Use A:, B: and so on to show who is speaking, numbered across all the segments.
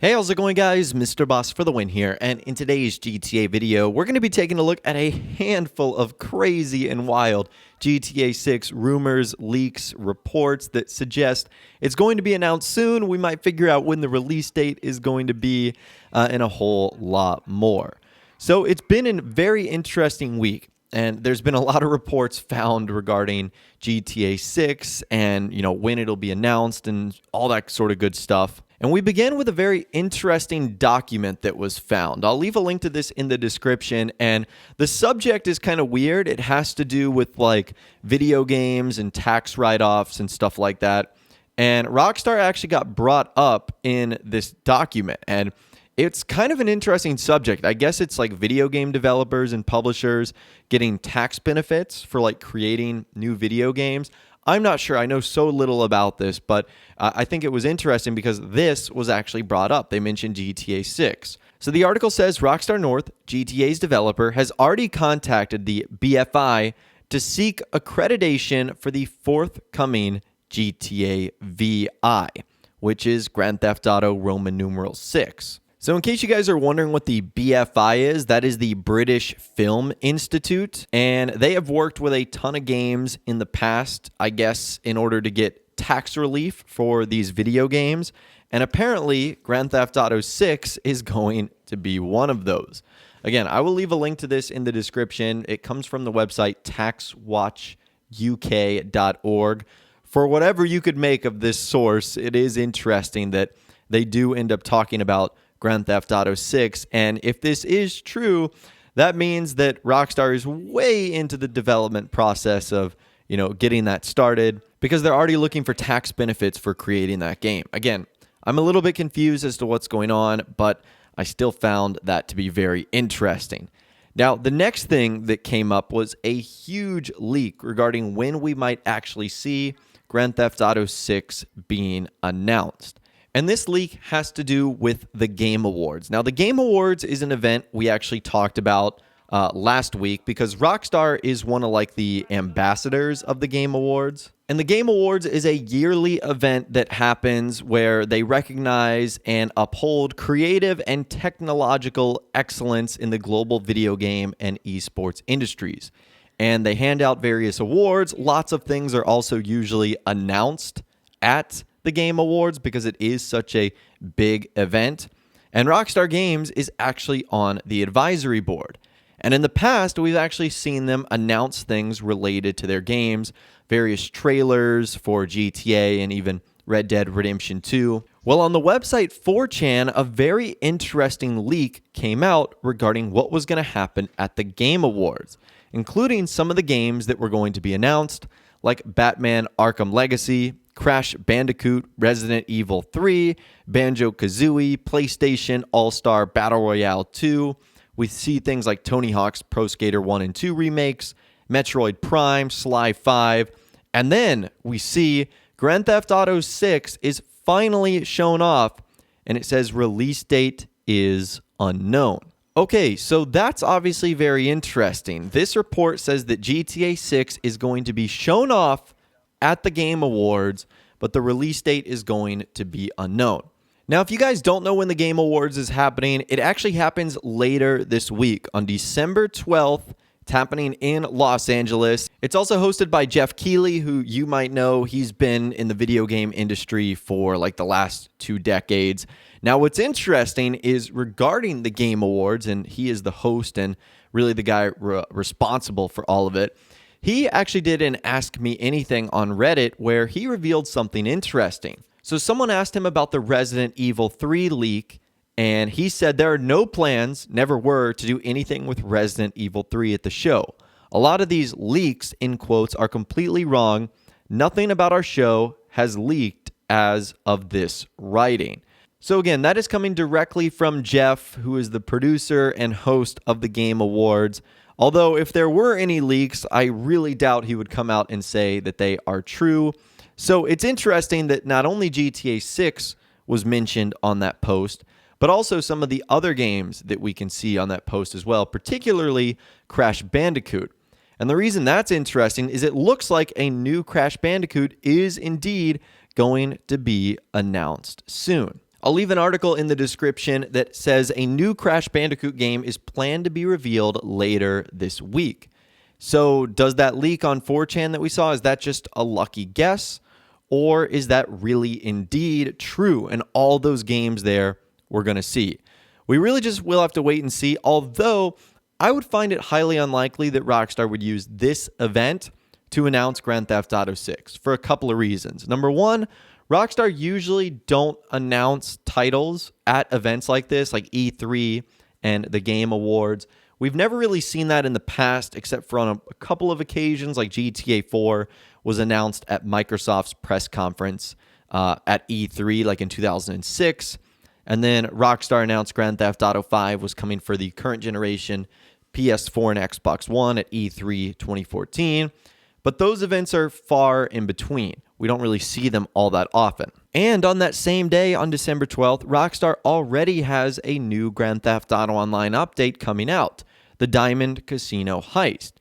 A: Hey, how's it going, guys? Mr. Boss for the win here, and in today's GTA video, we're going to be taking a look at a handful of crazy and wild GTA 6 rumors, leaks, reports that suggest it's going to be announced soon. We might figure out when the release date is going to be, and a whole lot more. So it's been a very interesting week. And there's been a lot of reports found regarding GTA 6 and, when it'll be announced and all that sort of good stuff. And we begin with a very interesting document that was found. I'll leave a link to this in the description. And the subject is kind of weird. It has to do with like video games and tax write-offs and stuff like that. And Rockstar actually got brought up in this document. And it's kind of an interesting subject. I guess it's like video game developers and publishers getting tax benefits for like creating new video games. I'm not sure. I know so little about this, but I think it was interesting because this was actually brought up. They mentioned GTA 6. So the article says Rockstar North, GTA's developer, has already contacted the BFI to seek accreditation for the forthcoming GTA VI, which is Grand Theft Auto Roman numeral 6. So in case you guys are wondering what the BFI is, that is the British Film Institute, and they have worked with a ton of games in the past, I guess, in order to get tax relief for these video games, and apparently Grand Theft Auto 6 is going to be one of those. Again, I will leave a link to this in the description. It comes from the website taxwatchuk.org. For whatever you could make of this source, it is interesting that they do end up talking about Grand Theft Auto 6, and if this is true, that means that Rockstar is way into the development process of, getting that started because they're already looking for tax benefits for creating that game. Again, I'm a little bit confused as to what's going on, but I still found that to be very interesting. Now, the next thing that came up was a huge leak regarding when we might actually see Grand Theft Auto 6 being announced. And this leak has to do with the Game Awards. Now, the Game Awards is an event we actually talked about last week because Rockstar is one of the ambassadors of the Game Awards. And the Game Awards is a yearly event that happens where they recognize and uphold creative and technological excellence in the global video game and esports industries. And they hand out various awards. Lots of things are also usually announced at the Game Awards because it is such a big event. And Rockstar Games is actually on the advisory board. And in the past, we've actually seen them announce things related to their games, various trailers for GTA and even Red Dead Redemption 2. Well, on the website 4chan, a very interesting leak came out regarding what was going to happen at the Game Awards, including some of the games that were going to be announced, like Batman Arkham Legacy, Crash Bandicoot, Resident Evil 3, Banjo-Kazooie, PlayStation All-Star Battle Royale 2. We see things like Tony Hawk's Pro Skater 1 and 2 remakes, Metroid Prime, Sly 5, and then we see Grand Theft Auto 6 is finally shown off, and it says release date is unknown. Okay, so that's obviously very interesting. This report says that GTA 6 is going to be shown off at the Game Awards, but the release date is going to be unknown. Now, if you guys don't know when the Game Awards is happening, it actually happens later this week on December 12th. It's happening in Los Angeles. It's also hosted by Jeff Keighley, who you might know. He's been in the video game industry for the last 2 decades. Now, what's interesting is regarding the Game Awards, and he is the host and really the guy responsible for all of it. He actually did an Ask Me Anything on Reddit where he revealed something interesting. So someone asked him about the Resident Evil 3 leak, and he said there are no plans, never were, to do anything with Resident Evil 3 at the show. A lot of these leaks, in quotes, are completely wrong. Nothing about our show has leaked as of this writing. So again, that is coming directly from Jeff, who is the producer and host of the Game Awards. Although if there were any leaks, I really doubt he would come out and say that they are true. So it's interesting that not only GTA 6 was mentioned on that post, but also some of the other games that we can see on that post as well, particularly Crash Bandicoot. And the reason that's interesting is it looks like a new Crash Bandicoot is indeed going to be announced soon. I'll leave an article in the description that says a new Crash Bandicoot game is planned to be revealed later this week. So does that leak on 4chan that we saw, is that just a lucky guess? Or is that really indeed true and all those games there we're going to see? We really just will have to wait and see, although I would find it highly unlikely that Rockstar would use this event to announce Grand Theft Auto 6 for a couple of reasons. Number one, Rockstar usually don't announce titles at events like this, like E3 and the Game Awards. We've never really seen that in the past, except for on a couple of occasions, like GTA 4 was announced at Microsoft's press conference at E3, like in 2006. And then Rockstar announced Grand Theft Auto 5 was coming for the current generation PS4 and Xbox One at E3 2014. But those events are far in between. We don't really see them all that often. And on that same day, on December 12th, Rockstar already has a new Grand Theft Auto Online update coming out, the Diamond Casino Heist.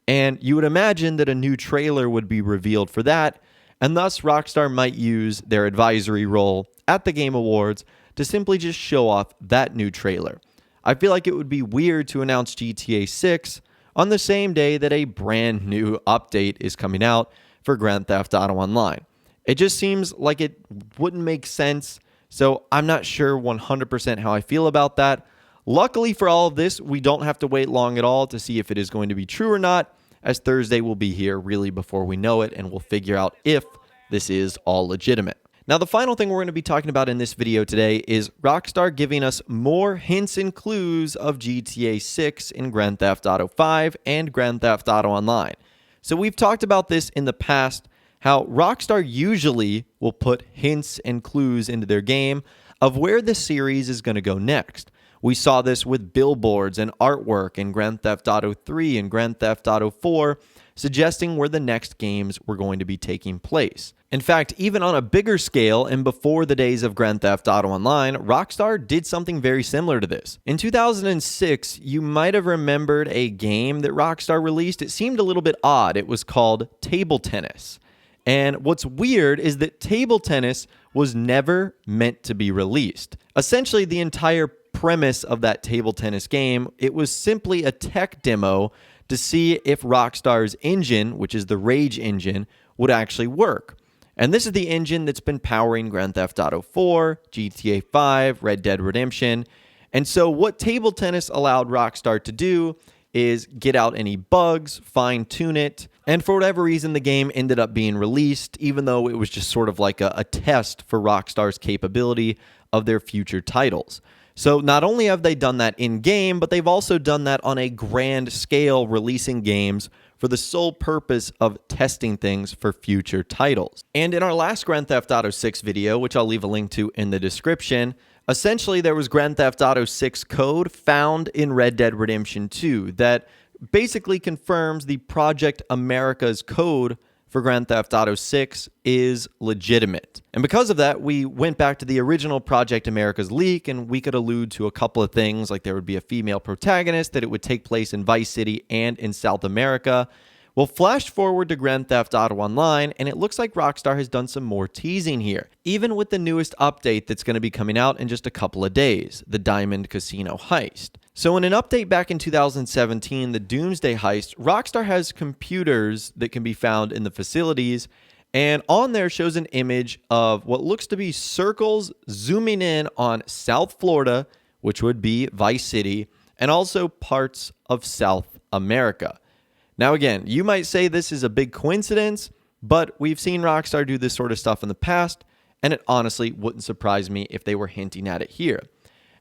A: And you would imagine that a new trailer would be revealed for that, and thus Rockstar might use their advisory role at the Game Awards to simply just show off that new trailer. I feel like it would be weird to announce GTA 6 on the same day that a brand new update is coming out for Grand Theft Auto Online. It just seems like it wouldn't make sense, so I'm not sure 100% how I feel about that. Luckily for all of this, we don't have to wait long at all to see if it is going to be true or not, as Thursday will be here really before we know it, and we'll figure out if this is all legitimate. Now, the final thing we're going to be talking about in this video today is Rockstar giving us more hints and clues of GTA 6 in Grand Theft Auto 5 and Grand Theft Auto Online. So we've talked about this in the past, how Rockstar usually will put hints and clues into their game of where the series is going to go next. We saw this with billboards and artwork in Grand Theft Auto 3 and Grand Theft Auto 4, suggesting where the next games were going to be taking place. In fact, even on a bigger scale and before the days of Grand Theft Auto Online, Rockstar did something very similar to this. In 2006, you might have remembered a game that Rockstar released. It seemed a little bit odd. It was called Table Tennis. And what's weird is that Table Tennis was never meant to be released. Essentially, the entire premise of that table tennis game, it was simply a tech demo to see if Rockstar's engine, which is the Rage engine, would actually work. And this is the engine that's been powering Grand Theft Auto 4, GTA 5, Red Dead Redemption. And so what Table Tennis allowed Rockstar to do is get out any bugs, fine-tune it, and for whatever reason, the game ended up being released, even though it was just sort of like a test for Rockstar's capability of their future titles. So not only have they done that in-game, but they've also done that on a grand scale, releasing games for the sole purpose of testing things for future titles. And in our last Grand Theft Auto 6 video, which I'll leave a link to in the description, essentially there was Grand Theft Auto 6 code found in Red Dead Redemption 2 that basically confirms the Project America's code for Grand Theft Auto 6 is legitimate. And because of that, we went back to the original Project America's leak, and we could allude to a couple of things, like there would be a female protagonist, that it would take place in Vice City and in South America. We'll flash forward to Grand Theft Auto Online, and it looks like Rockstar has done some more teasing here, even with the newest update that's going to be coming out in just a couple of days, the Diamond Casino Heist. So in an update back in 2017, the Doomsday Heist, Rockstar has computers that can be found in the facilities, and on there shows an image of what looks to be circles zooming in on South Florida, which would be Vice City, and also parts of South America. Now again, you might say this is a big coincidence, but we've seen Rockstar do this sort of stuff in the past, and it honestly wouldn't surprise me if they were hinting at it here.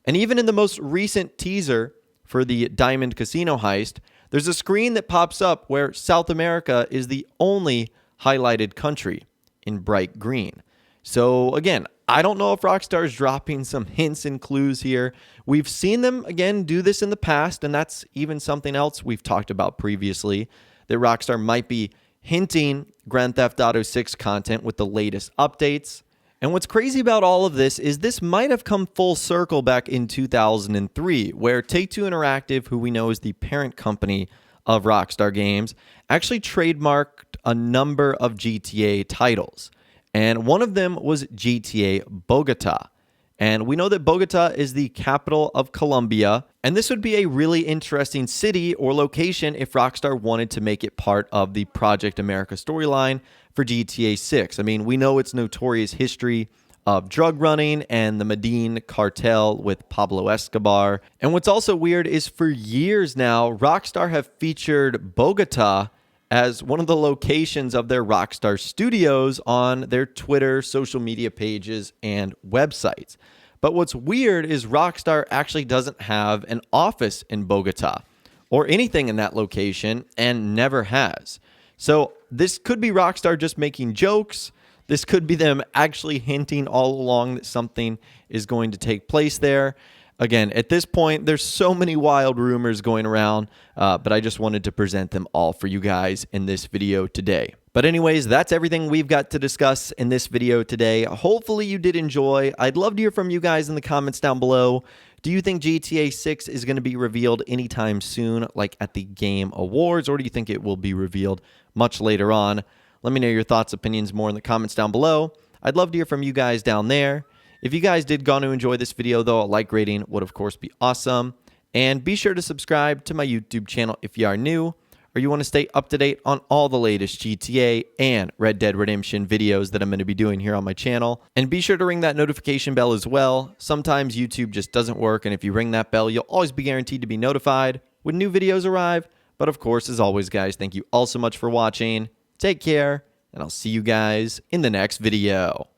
A: And even in the most recent teaser for the Diamond Casino Heist, there's a screen that pops up where South America is the only highlighted country in bright green. So again, I don't know if Rockstar is dropping some hints and clues here. We've seen them, again, do this in the past, and that's even something else we've talked about previously, that Rockstar might be hinting Grand Theft Auto 6 content with the latest updates. And what's crazy about all of this is this might have come full circle back in 2003, where Take-Two Interactive, who we know is the parent company of Rockstar Games, actually trademarked a number of GTA titles. And one of them was GTA Bogota. And we know that Bogota is the capital of Colombia, and this would be a really interesting city or location if Rockstar wanted to make it part of the Project America storyline for GTA 6. I mean, we know its notorious history of drug running and the Medellin cartel with Pablo Escobar. And what's also weird is for years now, Rockstar have featured Bogota as one of the locations of their Rockstar Studios on their Twitter, social media pages, and websites. But what's weird is Rockstar actually doesn't have an office in Bogota or anything in that location and never has. So this could be Rockstar just making jokes. This could be them actually hinting all along that something is going to take place there. Again, at this point, there's so many wild rumors going around, but I just wanted to present them all for you guys in this video today. But anyways, that's everything we've got to discuss in this video today. Hopefully you did enjoy. I'd love to hear from you guys in the comments down below. Do you think GTA 6 is going to be revealed anytime soon, like at the Game Awards, or do you think it will be revealed much later on? Let me know your thoughts, opinions more in the comments down below. I'd love to hear from you guys down there. If you guys did go to enjoy this video, though, a like rating would, of course, be awesome. And be sure to subscribe to my YouTube channel if you are new, or you want to stay up to date on all the latest GTA and Red Dead Redemption videos that I'm going to be doing here on my channel. And be sure to ring that notification bell as well. Sometimes YouTube just doesn't work, and if you ring that bell, you'll always be guaranteed to be notified when new videos arrive. But of course, as always, guys, thank you all so much for watching. Take care, and I'll see you guys in the next video.